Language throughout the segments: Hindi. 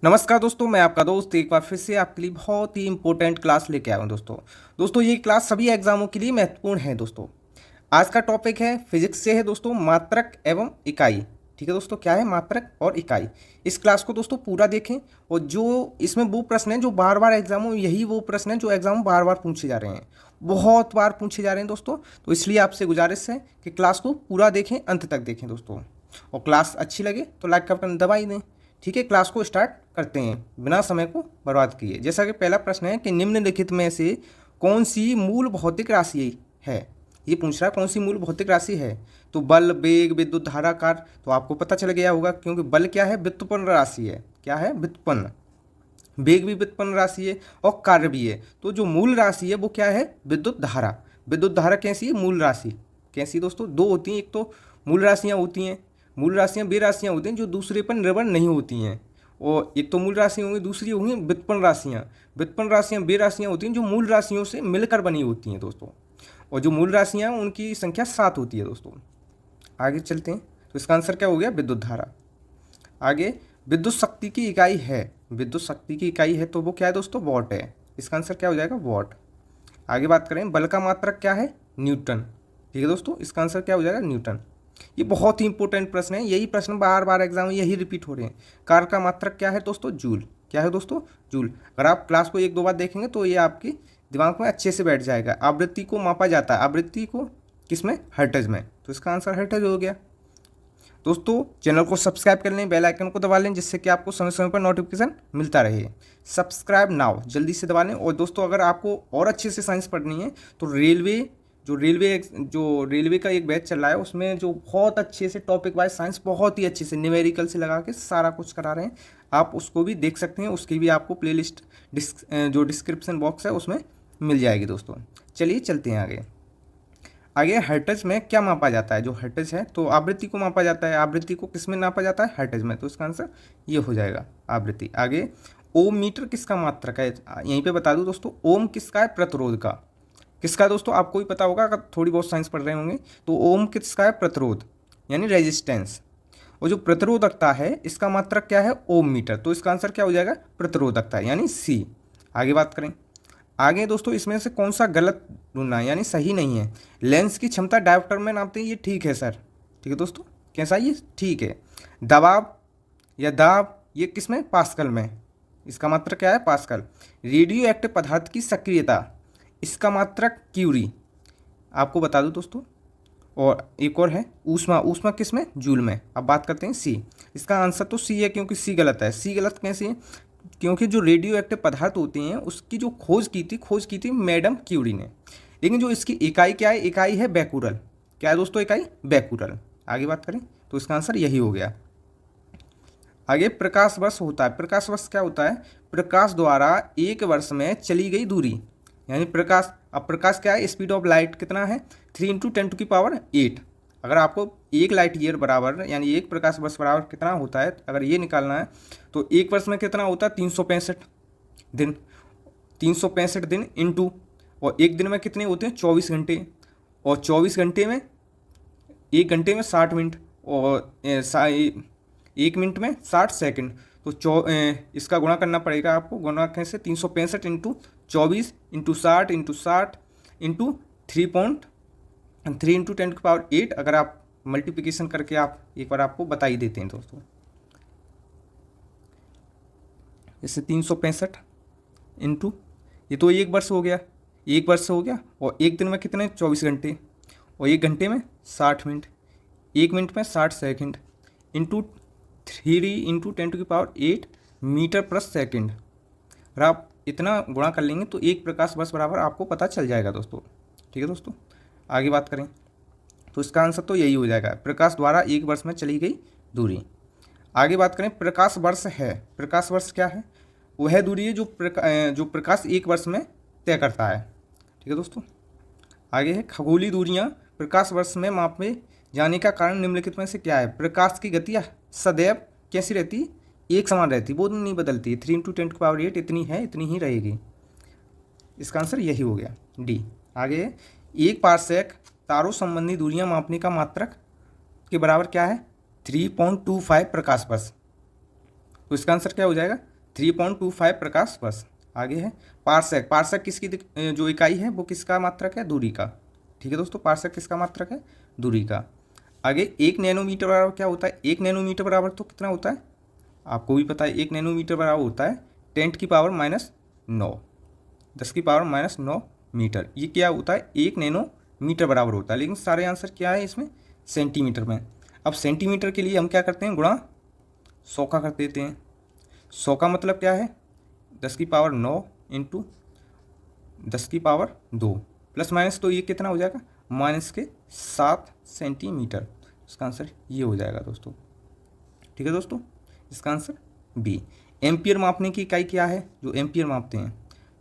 नमस्कार दोस्तों, मैं आपका दोस्त एक बार फिर से आपके लिए बहुत ही इंपॉर्टेंट क्लास लेके आया हूँ दोस्तों ये क्लास सभी एग्जामों के लिए महत्वपूर्ण है दोस्तों। आज का टॉपिक है फिजिक्स से है दोस्तों, मात्रक एवं इकाई। ठीक है दोस्तों, क्या है मात्रक और इकाई। इस क्लास को दोस्तों पूरा देखें और जो इसमें वो प्रश्न है जो बार बार एग्जामों यही वो प्रश्न है जो एग्जाम बार बार पूछे जा रहे हैं, बहुत बार पूछे जा रहे हैं दोस्तों। तो इसलिए आपसे गुजारिश है कि क्लास को पूरा देखें, अंत तक देखें दोस्तों। और क्लास अच्छी लगे तो लाइक का बटन दबा ही दें। ठीक है, क्लास को स्टार्ट करते हैं बिना समय को बर्बाद किए। जैसा कि पहला प्रश्न है कि निम्नलिखित में से कौन सी मूल भौतिक राशि है। ये पूछ रहा है कौन सी मूल भौतिक राशि है। तो बल, वेग, विद्युत धारा, कार्य, तो आपको पता चल गया होगा क्योंकि बल क्या है, व्युत्पन्न राशि है। क्या है, व्युत्पन्न। वेग भी व्युत्पन्न राशि है और कार्य भी है। तो जो मूल राशि है वो क्या है, विद्युत धारा। विद्युत धारा कैसी है, मूल राशि। कैसी दोस्तों, दो होती हैं। एक तो मूल राशियाँ होती हैं, मूल राशियाँ वे राशियाँ होती हैं जो दूसरे पर निर्भर नहीं होती हैं। और एक तो मूल राशि होंगी, दूसरी होंगी व्युत्पन्न राशियाँ। व्युत्पन्न राशियाँ वे राशियाँ होती हैं जो मूल राशियों से मिलकर बनी होती हैं दोस्तों। और जो मूल राशियाँ हैं उनकी संख्या 7 होती है दोस्तों। आगे चलते हैं, तो इसका आंसर क्या हो गया, विद्युत धारा। आगे, विद्युत शक्ति की इकाई है। विद्युत शक्ति की इकाई है तो वो क्या है दोस्तों, वॉट है। इसका आंसर क्या हो जाएगा, वॉट। आगे बात करें, बल का मात्रक क्या है, न्यूटन। ठीक है दोस्तों, इसका आंसर क्या हो जाएगा, न्यूटन। ये बहुत ही इंपॉर्टेंट प्रश्न है, यही प्रश्न बार बार एग्जाम में यही रिपीट हो रहे हैं। कार्य का मात्रक क्या है दोस्तों, जूल। क्या है दोस्तों, जूल। अगर आप क्लास को एक दो बार देखेंगे तो ये आपके दिमाग में अच्छे से बैठ जाएगा। आवृत्ति को मापा जाता है, आवृत्ति को किसमें, हर्ट्ज में। तो इसका आंसर हर्ट्ज हो गया दोस्तों। चैनल को सब्सक्राइब कर लें, बेल आइकन को दबा लें जिससे कि आपको समय समय पर नोटिफिकेशन मिलता रहे। सब्सक्राइब नाउ जल्दी से दबा लें। और दोस्तों अगर आपको और अच्छे से साइंस पढ़नी है तो रेलवे का एक बैच चल रहा है, उसमें जो बहुत अच्छे से टॉपिक वाइज साइंस बहुत ही अच्छे से न्यूमेरिकल से लगा के सारा कुछ करा रहे हैं। आप उसको भी देख सकते हैं, उसकी भी आपको प्लेलिस्ट जो डिस्क्रिप्शन बॉक्स है उसमें मिल जाएगी दोस्तों। चलिए चलते हैं आगे। आगे हर्ट्ज में क्या मापा जाता है, जो हर्ट्ज है तो आवृत्ति को मापा जाता है। आवृत्ति को किस में नापा जाता है, हर्ट्ज में। तो इसका आंसर ये हो जाएगा, आवृत्ति। आगे, ओम मीटर किसका मात्रक है। यहीं पे बता दूं दोस्तों, ओम किसका है, प्रतिरोध का। किसका है दोस्तों, आपको भी पता होगा अगर थोड़ी बहुत साइंस पढ़ रहे होंगे। तो ओम किसका है, प्रतिरोध यानी रेजिस्टेंस। और जो प्रतिरोधकता है इसका मात्रक क्या है, ओम मीटर। तो इसका आंसर क्या हो जाएगा, प्रतिरोधकता यानी सी। आगे बात करें, आगे दोस्तों इसमें से कौन सा गलत ढूंढना है यानी सही नहीं है। लेंस की क्षमता डायोप्टर में नापते हैं, ये ठीक है सर। ठीक है दोस्तों, कैसा, ये ठीक है। दबाव या दाब, ये किस में, पास्कल में। इसका मात्रक क्या है, पास्कल। रेडियो एक्टिव पदार्थ की सक्रियता, इसका मात्रक क्यूरी। आपको बता दूं दोस्तों। और एक और है ऊष्मा, ऊष्मा किस में, जूल में। अब बात करते हैं सी। इसका आंसर तो सी है क्योंकि सी गलत है। सी गलत कैसे है, क्योंकि जो रेडियो एक्टिव पदार्थ होते हैं उसकी जो खोज की थी मैडम क्यूरी ने। लेकिन जो इसकी इकाई क्या है, इकाई है बैकुरल। क्या है दोस्तों, इकाई बैकुरल। आगे बात करें तो इसका आंसर यही हो गया। आगे, प्रकाश वर्ष होता है। प्रकाश वर्ष क्या होता है, प्रकाश द्वारा एक वर्ष में चली गई दूरी यानी प्रकाश। अब प्रकाश क्या है, स्पीड ऑफ लाइट कितना है, 3 × 10⁸। अगर आपको एक लाइट ईयर बराबर यानी एक प्रकाश वर्ष बराबर कितना होता है, अगर ये निकालना है तो एक वर्ष में कितना होता है, 365 दिन। 365 दिन इंटू, और एक दिन में कितने होते हैं, 24 घंटे। और 24 घंटे में, एक घंटे में 60 मिनट, और एक मिनट में 60 सेकंड। तो इसका गुणा करना पड़ेगा आपको। गुणा कैसे, 365 into 24 into 60 into 60 into 3.3 into 10⁸। अगर आप मल्टीप्लिकेशन करके आप एक बार आपको बता ही देते हैं दोस्तों। जैसे 365 इंटू, ये तो एक वर्ष हो गया, एक वर्ष हो गया। और एक दिन में कितने, 24 घंटे। और एक घंटे में 60 मिनट, एक मिनट में 60 सेकंड, इंटू 3 × 10⁸ मीटर प्रति सेकंड। अगर आप इतना गुणा कर लेंगे तो एक प्रकाश वर्ष बराबर आपको पता चल जाएगा दोस्तों। ठीक है दोस्तों, आगे बात करें तो इसका आंसर तो यही हो जाएगा, प्रकाश द्वारा एक वर्ष में चली गई दूरी। आगे बात करें, प्रकाश वर्ष है। प्रकाश वर्ष क्या है, वह दूरी है जो प्रकाश एक वर्ष में तय करता है। ठीक है दोस्तों, आगे है खगोलीय दूरियां प्रकाश वर्ष में मापे जाने का कारण निम्नलिखित में से क्या है। प्रकाश की गति सदैव कैसी रहती, एक समान रहती, वो नहीं बदलती। 3 × 10⁸ इतनी है, इतनी ही रहेगी। इसका आंसर यही हो गया, डी। आगे, एक पारसेक तारों संबंधी दूरियां मापने का मात्रक के बराबर क्या है, 3.25 प्रकाश वर्ष। तो इसका आंसर क्या हो जाएगा 3.25 प्रकाश वर्ष। आगे है पार्सक। पार्सक किसकी जो इकाई है वो किसका मात्रक है, दूरी का। ठीक है दोस्तों, पार्सक किसका मात्रक है, दूरी का। आगे 1 नैनोमीटर बराबर क्या होता है, 1 नैनोमीटर बराबर तो कितना होता है, आपको भी पता है 1 नैनोमीटर बराबर होता है 10⁻⁹ 10⁻⁹ मीटर। ये क्या होता है, 1 नैनोमीटर बराबर होता है, लेकिन सारे आंसर क्या है इसमें सेंटीमीटर में। अब सेंटीमीटर के लिए हम क्या करते हैं, गुणा 100 का कर देते हैं। 100 का मतलब क्या है 10⁹ इंटू 10⁻² प्लस माइनस, तो ये कितना हो जाएगा -7 सेंटीमीटर। इसका आंसर ये हो जाएगा दोस्तों। ठीक है दोस्तों, इसका आंसर बी। एम्पियर मापने की इकाई क्या है, जो एम्पियर मापते हैं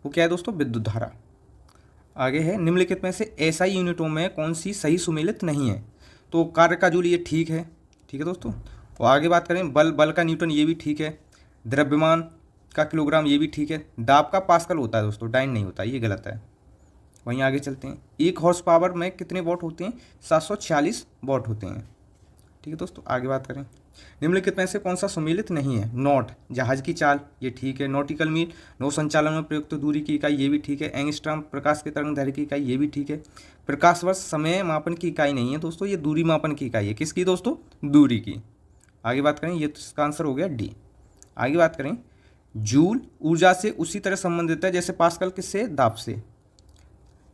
वो क्या है दोस्तों, विद्युत धारा। आगे है निम्नलिखित में से एसआई यूनिटों में कौन सी सही सुमेलित नहीं है, तो कार्य का जूल ये ठीक है। ठीक है दोस्तों, और आगे बात करें बल का न्यूटन ये भी ठीक है, द्रव्यमान का किलोग्राम ये भी ठीक है, दाब का पास्कल होता है दोस्तों, डाइन नहीं होता, ये गलत है। वहीं आगे चलते हैं, 1 हॉर्स पावर में कितने वॉट होते हैं, 746 वॉट होते हैं। ठीक है दोस्तों, आगे बात करें निम्नलिखित में से कौन सा सुमेलित नहीं है, नॉट जहाज की चाल ये ठीक है, नॉटिकल मील नौ संचालन में प्रयुक्त दूरी की इकाई ये भी ठीक है, एंगस्ट्रॉम प्रकाश के तरंग दैर्घ्य की इकाई ये भी ठीक है, प्रकाश वर्ष समय मापन की इकाई नहीं है दोस्तों, ये दूरी मापन की इकाई है, किसकी दोस्तों, दूरी की। आगे बात करें, ये तो इसका आंसर हो गया डी। आगे बात करें, जूल ऊर्जा से उसी तरह संबंधित है जैसे पास्कल किससे, दाब से।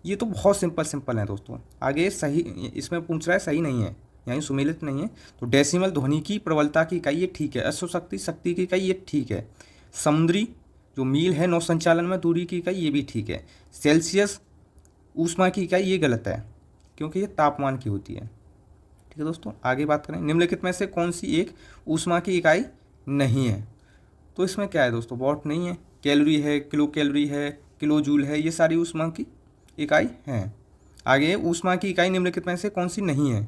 ये तो बहुत सिंपल है दोस्तों। आगे सही इसमें पूछ रहा है सही नहीं है, यानी सुमेलित नहीं है, तो डेसिमल ध्वनि की प्रबलता की इकाई ये ठीक है, अश्वशक्ति शक्ति की इकाई ये ठीक है, समुद्री जो मील है नौ संचालन में दूरी की इकाई ये भी ठीक है, सेल्सियस ऊष्मा की इकाई ये गलत है क्योंकि ये तापमान की होती है। ठीक है दोस्तों, आगे बात करें निम्नलिखित में से कौन सी एक ऊष्मा की इकाई नहीं है, तो इसमें क्या है दोस्तों, वॉट नहीं है, कैलोरी है, किलो कैलोरी है, किलो जूल है, ये सारी ऊष्मा की इकाई हैं। आगे ऊष्मा की इकाई निम्नलिखित में से कौन सी नहीं है,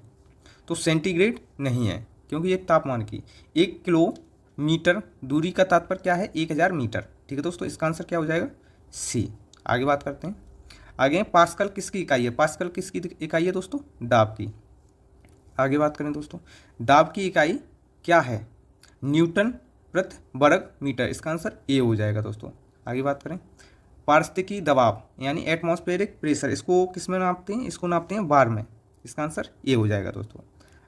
तो सेंटीग्रेड नहीं है क्योंकि ये तापमान की। 1 किलोमीटर दूरी का तात्पर्य क्या है, 1000 मीटर। ठीक है दोस्तों, इसका आंसर क्या हो जाएगा सी। आगे बात करते हैं, आगे पास्कल किसकी इकाई है, पास्कल किसकी इकाई है दोस्तों, दाब की। आगे बात करें दोस्तों, दाब की इकाई क्या है, न्यूटन प्रति वर्ग मीटर। इसका आंसर ए हो जाएगा दोस्तों। आगे बात करें, पारिस्थितिकी दबाव यानी एटमॉस्फेरिक प्रेशर, इसको किस में नापते हैं, इसको नापते हैं बार में। इसका आंसर ए हो जाएगा दोस्तों।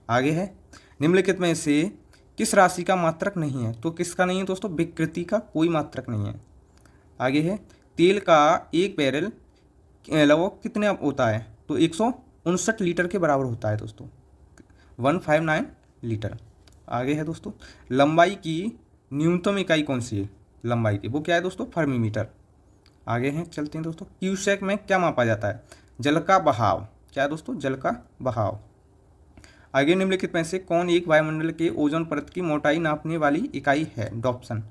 आगे है निम्नलिखित में से किस राशि का मात्रक नहीं है, तो किसका नहीं है दोस्तों, विकृति का कोई मात्रक नहीं है। आगे है तेल का एक बैरल लगभग कितने होता है, तो 159 लीटर के बराबर होता है दोस्तों, 159 लीटर। आगे है दोस्तों, लंबाई की न्यूनतम इकाई कौन सी है, लंबाई की वो क्या है दोस्तों, फर्मी मीटर। आगे हैं चलते हैं दोस्तों, क्यूसेक में क्या मापा जाता है, जल का बहाव। क्या है दोस्तों, जल का बहाव। आगे निम्नलिखित में से कौन एक वायुमंडल के ओजोन परत की मोटाई नापने वाली इकाई है, डॉप्सन।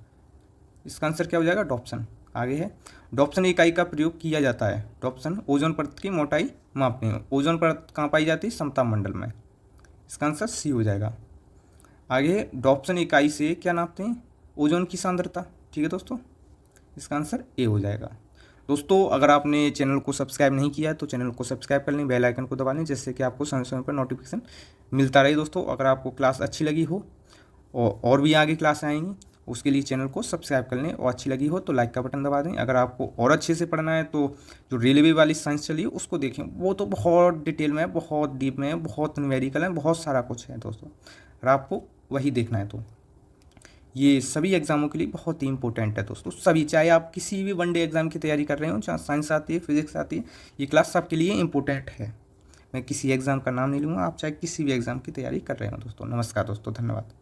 इसका आंसर क्या हो जाएगा, डॉप्सन। आगे है डॉप्सन इकाई का प्रयोग किया जाता है, डॉप्सन ओजोन परत की मोटाई मापने में। ओजोन परत कहाँ पाई जाती है, समताप मंडल में। इसका आंसर सी हो जाएगा। आगे डॉप्सन इकाई से क्या नापते हैं, ओजोन की सांद्रता। ठीक है दोस्तों, इसका आंसर ए हो जाएगा। दोस्तों अगर आपने चैनल को सब्सक्राइब नहीं किया है तो चैनल को सब्सक्राइब कर लें, बेल आइकन को दबा लें, जिससे कि आपको समय समय पर नोटिफिकेशन मिलता रहे। दोस्तों अगर आपको क्लास अच्छी लगी हो और भी आगे क्लास आएंगी, उसके लिए चैनल को सब्सक्राइब कर लें, और अच्छी लगी हो तो लाइक का बटन दबा दें। अगर आपको और अच्छे से पढ़ना है तो जो रेलवे वाली साइंस चली है उसको देखें, वो तो बहुत डिटेल में है, बहुत डीप में है, बहुत न्यूमेरिकल है, बहुत सारा कुछ है दोस्तों। अगर आपको वही देखना है तो ये सभी एग्जामों के लिए बहुत ही इंपॉर्टेंट है दोस्तों, सभी, चाहे आप किसी भी वनडे एग्जाम की तैयारी कर रहे हो, चाहे साइंस आती है, फिजिक्स आती है, ये क्लास सबके लिए इंपॉर्टेंट है। मैं किसी एग्जाम का नाम नहीं लूँगा, आप चाहे किसी भी एग्जाम की तैयारी कर रहे हो दोस्तों। नमस्कार दोस्तों, धन्यवाद।